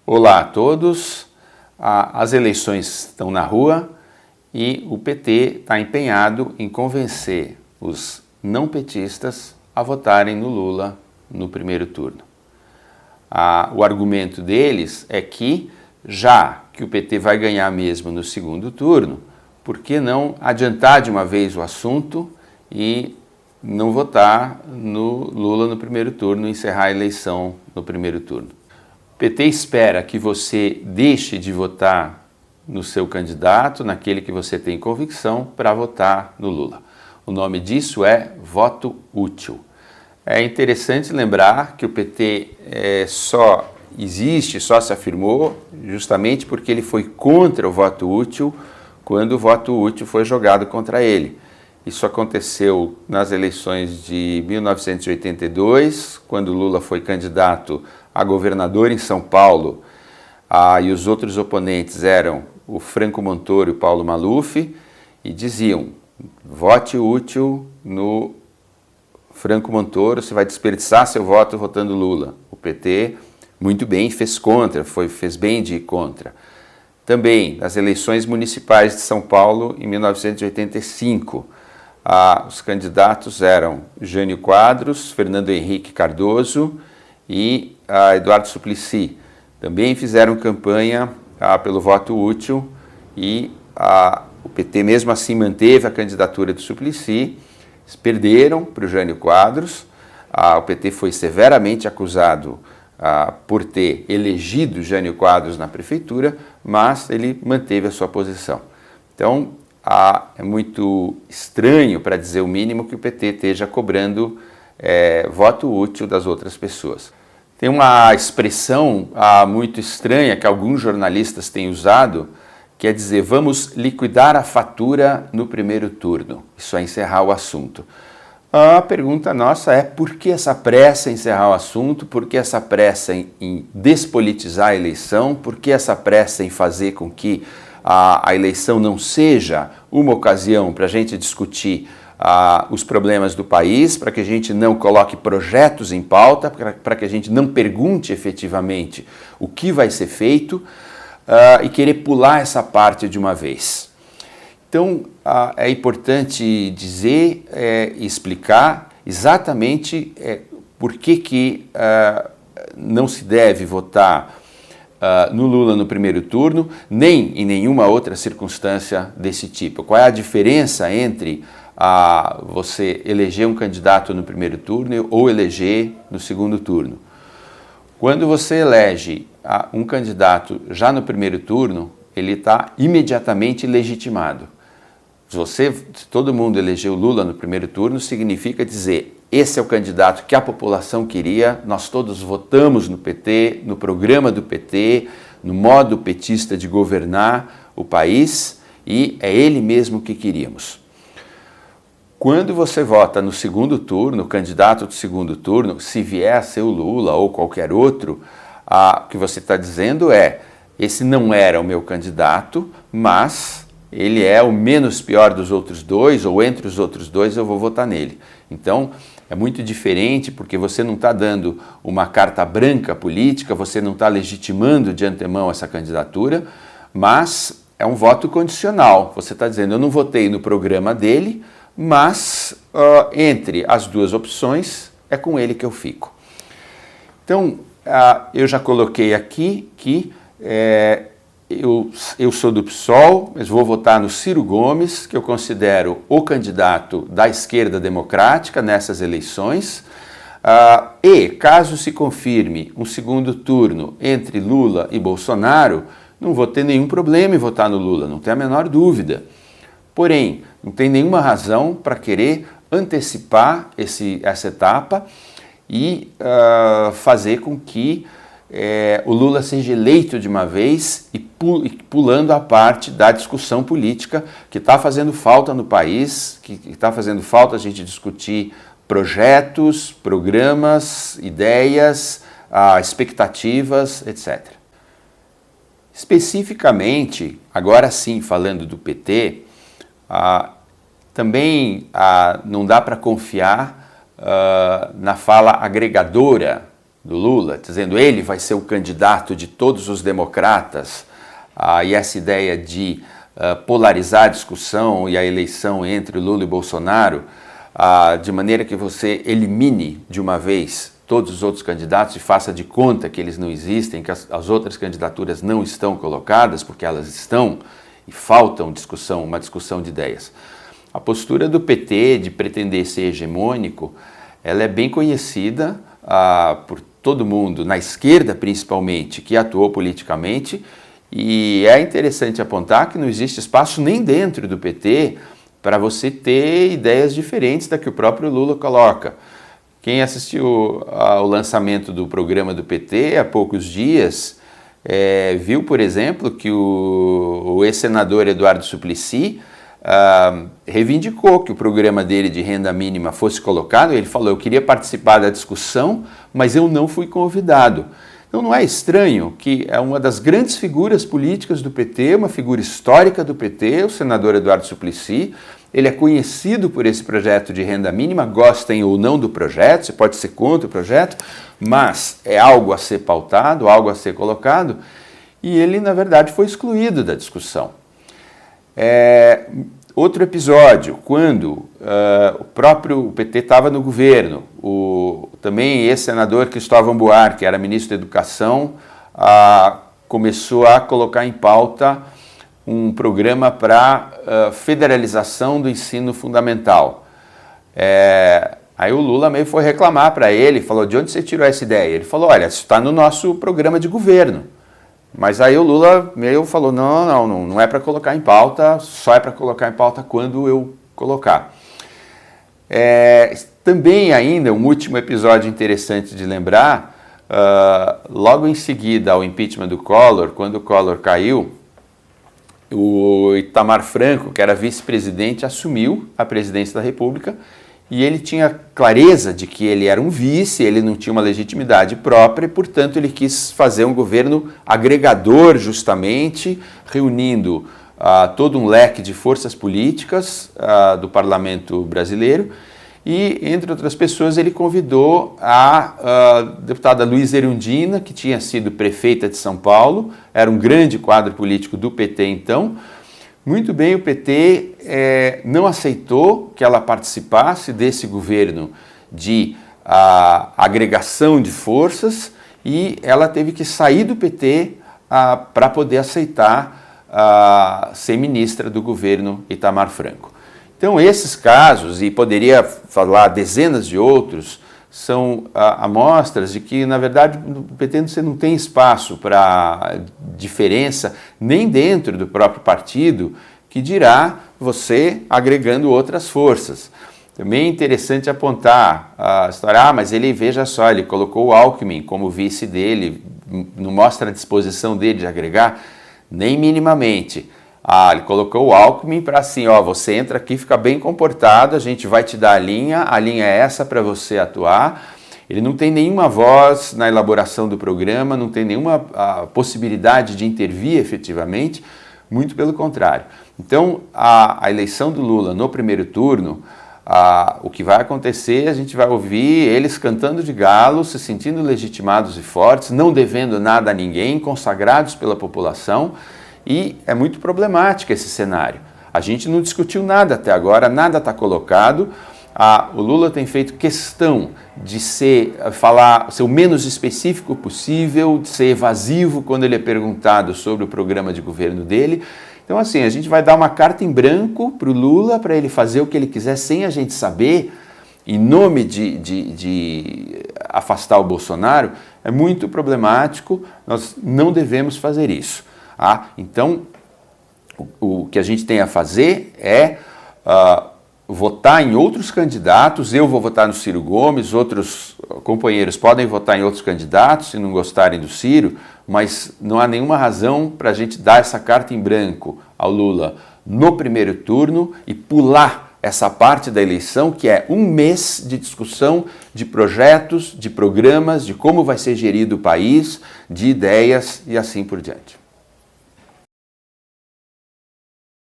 Olá a todos, as eleições estão na rua e o PT está empenhado em convencer os não petistas a votarem no Lula no primeiro turno. O argumento deles é que, já que o PT vai ganhar mesmo no segundo turno, por que não adiantar de uma vez o assunto e não votar no Lula no primeiro turno, encerrar a eleição no primeiro turno? O PT espera que você deixe de votar no seu candidato, naquele que você tem convicção, para votar no Lula. O nome disso é voto útil. É interessante lembrar que o PT só se afirmou justamente porque ele foi contra o voto útil quando o voto útil foi jogado contra ele. Isso aconteceu nas eleições de 1982, quando Lula foi candidato a governador em São Paulo, e os outros oponentes eram o Franco Montoro e o Paulo Maluf, e diziam: vote útil no Franco Montoro, você vai desperdiçar seu voto votando Lula. O PT, muito bem, fez contra, fez bem de ir contra. Também nas eleições municipais de São Paulo, em 1985, os candidatos eram Jânio Quadros, Fernando Henrique Cardoso e Eduardo Suplicy. Também fizeram campanha pelo voto útil e o PT mesmo assim manteve a candidatura do Suplicy. Eles perderam para o Jânio Quadros. O PT foi severamente acusado por ter elegido Jânio Quadros na prefeitura, mas ele manteve a sua posição. Então, é muito estranho, para dizer o mínimo, que o PT esteja cobrando voto útil das outras pessoas. Tem uma expressão muito estranha que alguns jornalistas têm usado, que é dizer: vamos liquidar a fatura no primeiro turno. Isso é encerrar o assunto. A pergunta nossa é: por que essa pressa em encerrar o assunto? Por que essa pressa em despolitizar a eleição? Por que essa pressa em fazer com que a eleição não seja uma ocasião para a gente discutir os problemas do país, para que a gente não coloque projetos em pauta, para que a gente não pergunte efetivamente o que vai ser feito e querer pular essa parte de uma vez? Então, é importante dizer e explicar exatamente por que não se deve votar no Lula no primeiro turno, nem em nenhuma outra circunstância desse tipo. Qual é a diferença entre você eleger um candidato no primeiro turno ou eleger no segundo turno? Quando você elege um candidato já no primeiro turno, ele está imediatamente legitimado. Se todo mundo elegeu Lula no primeiro turno, significa dizer: esse é o candidato que a população queria, nós todos votamos no PT, no programa do PT, no modo petista de governar o país, e é ele mesmo que queríamos. Quando você vota no segundo turno, o candidato do segundo turno, se vier a ser o Lula ou qualquer outro, o que você está dizendo é: esse não era o meu candidato, mas ele é o menos pior dos outros dois, ou entre os outros dois eu vou votar nele. Então, é muito diferente, porque você não está dando uma carta branca política, você não está legitimando de antemão essa candidatura, mas é um voto condicional. Você está dizendo: eu não votei no programa dele, mas entre as duas opções é com ele que eu fico. Então, eu já coloquei aqui que eu sou do PSOL, mas vou votar no Ciro Gomes, que eu considero o candidato da esquerda democrática nessas eleições. E, caso se confirme um segundo turno entre Lula e Bolsonaro, não vou ter nenhum problema em votar no Lula, não tem a menor dúvida. Porém, não tem nenhuma razão para querer antecipar essa etapa e fazer com que o Lula seja eleito de uma vez e pulando a parte da discussão política que está fazendo falta no país, que está fazendo falta a gente discutir projetos, programas, ideias, expectativas, etc. Especificamente, agora sim, falando do PT, também não dá para confiar na fala agregadora do Lula, dizendo ele vai ser o candidato de todos os democratas, e essa ideia de polarizar a discussão e a eleição entre Lula e Bolsonaro, de maneira que você elimine de uma vez todos os outros candidatos e faça de conta que eles não existem, que as outras candidaturas não estão colocadas, porque elas estão e faltam discussão, uma discussão de ideias. A postura do PT de pretender ser hegemônico, ela é bem conhecida por todo mundo, na esquerda principalmente, que atuou politicamente, e é interessante apontar que não existe espaço nem dentro do PT para você ter ideias diferentes da que o próprio Lula coloca. Quem assistiu ao lançamento do programa do PT há poucos dias, viu, por exemplo, que o ex-senador Eduardo Suplicy reivindicou que o programa dele de renda mínima fosse colocado. Ele falou, eu queria participar da discussão, mas eu não fui convidado. Então não é estranho que é uma das grandes figuras políticas do PT, uma figura histórica do PT, o senador Eduardo Suplicy. Ele é conhecido por esse projeto de renda mínima, gostem ou não do projeto, você pode ser contra o projeto, mas é algo a ser pautado, algo a ser colocado, e ele, na verdade, foi excluído da discussão. Outro episódio, quando o próprio PT estava no governo, também ex-senador Cristóvão Buarque, que era ministro da Educação, começou a colocar em pauta um programa para federalização do ensino fundamental. Aí o Lula meio foi reclamar para ele, falou, de onde você tirou essa ideia? Ele falou, olha, isso está no nosso programa de governo. Mas aí o Lula meio falou, não é para colocar em pauta, só é para colocar em pauta quando eu colocar. Também ainda um último episódio interessante de lembrar, logo em seguida ao impeachment do Collor, quando o Collor caiu, o Itamar Franco, que era vice-presidente, assumiu a presidência da República e ele tinha clareza de que ele era um vice, ele não tinha uma legitimidade própria e, portanto, ele quis fazer um governo agregador, justamente, reunindo todo um leque de forças políticas do parlamento brasileiro e, entre outras pessoas, ele convidou a deputada Luísa Erundina, que tinha sido prefeita de São Paulo, era um grande quadro político do PT então. Muito bem, o PT não aceitou que ela participasse desse governo de agregação de forças e ela teve que sair do PT para poder aceitar ser ministra do governo Itamar Franco. Então esses casos, e poderia falar dezenas de outros, são amostras de que, na verdade, no PT você não tem espaço para diferença nem dentro do próprio partido, que dirá você agregando outras forças. Também é interessante apontar a história, mas ele, veja só, ele colocou o Alckmin como vice dele, não mostra a disposição dele de agregar, nem minimamente. Ele colocou o Alckmin para assim, você entra aqui, fica bem comportado, a gente vai te dar a linha é essa para você atuar. Ele não tem nenhuma voz na elaboração do programa, não tem nenhuma possibilidade de intervir efetivamente, muito pelo contrário. Então, a eleição do Lula no primeiro turno, o que vai acontecer, a gente vai ouvir eles cantando de galo, se sentindo legitimados e fortes, não devendo nada a ninguém, consagrados pela população, e é muito problemático esse cenário. A gente não discutiu nada até agora, nada está colocado. O Lula tem feito questão de ser o menos específico possível, de ser evasivo quando ele é perguntado sobre o programa de governo dele. Então, assim, a gente vai dar uma carta em branco para o Lula, para ele fazer o que ele quiser sem a gente saber, em nome de afastar o Bolsonaro, é muito problemático, nós não devemos fazer isso. Então, o que a gente tem a fazer é votar em outros candidatos. Eu vou votar no Ciro Gomes, outros companheiros podem votar em outros candidatos se não gostarem do Ciro, mas não há nenhuma razão para a gente dar essa carta em branco ao Lula no primeiro turno e pular essa parte da eleição, que é um mês de discussão de projetos, de programas, de como vai ser gerido o país, de ideias e assim por diante.